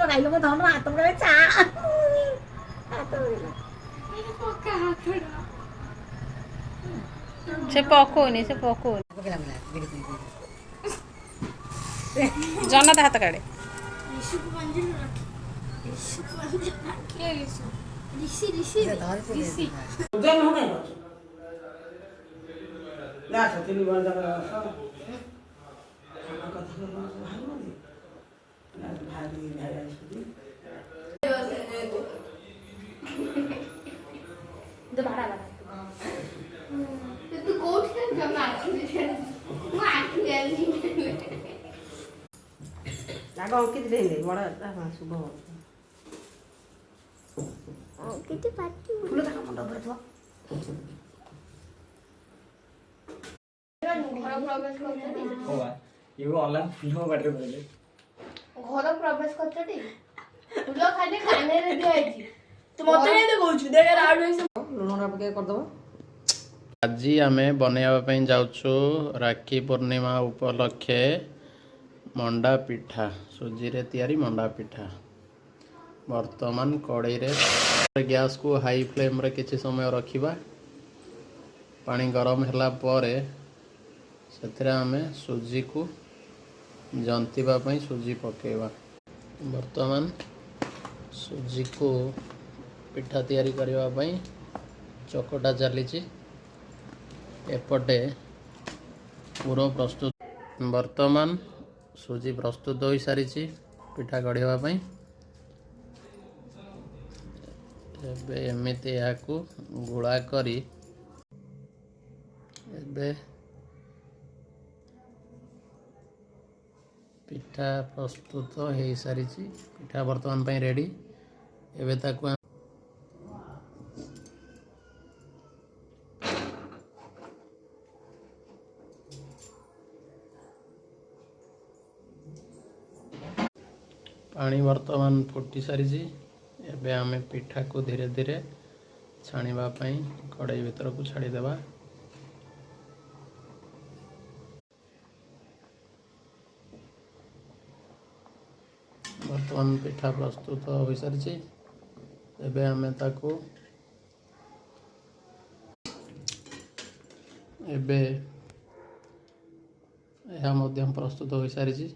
बनाइलो मैं धन हाथ में चा हाथ से पकोनी जन्नत हाथ काढ़े आग अंकित देले बड़ा शुभ अंकित पाटी फूल तक मुंड पर थो घर प्रवेश करछटी फूल खाली काने रे दिया आइची तू मते नै कहूछु देख राउड है लुणा पके कर दबो आज आम बनवाई जाऊँ राखी पूर्णिमा उपलक्षे मंडा पिठा सुजी रे तैयारी मंडा पिठा वर्तमान कड़ाई रे गैस को हाई फ्लेम रे किछि समय रखिबा पानी गरम होला परे सेथरे आमे सुजी को जंतीबा पई सुजी पकेबा वर्तमान सुजी को पिठा तैयारी करबा पई चकटा चलीची एपटे पूरा प्रस्तुत वर्तमान सुजी प्रस्तुत हो सारी पिठा गढ़ापी एमती या गुड़ा करी एबे पिठा प्रस्तुत हो सारी पिठा वर्तमान पे रेडी एबे ताकू पानी वर्तमान फुटी सारी एबे आमे पिठा को धीरे धीरे छाणीबा पई कड़ाई भीतर को छाड़ी देबा वर्तमान पिठा प्रस्तुत हो सारी एबे आमे ताको एबे यह मध्यम प्रस्तुत हो सारी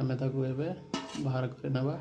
आमे ताको एबे बाहर कर नेबा।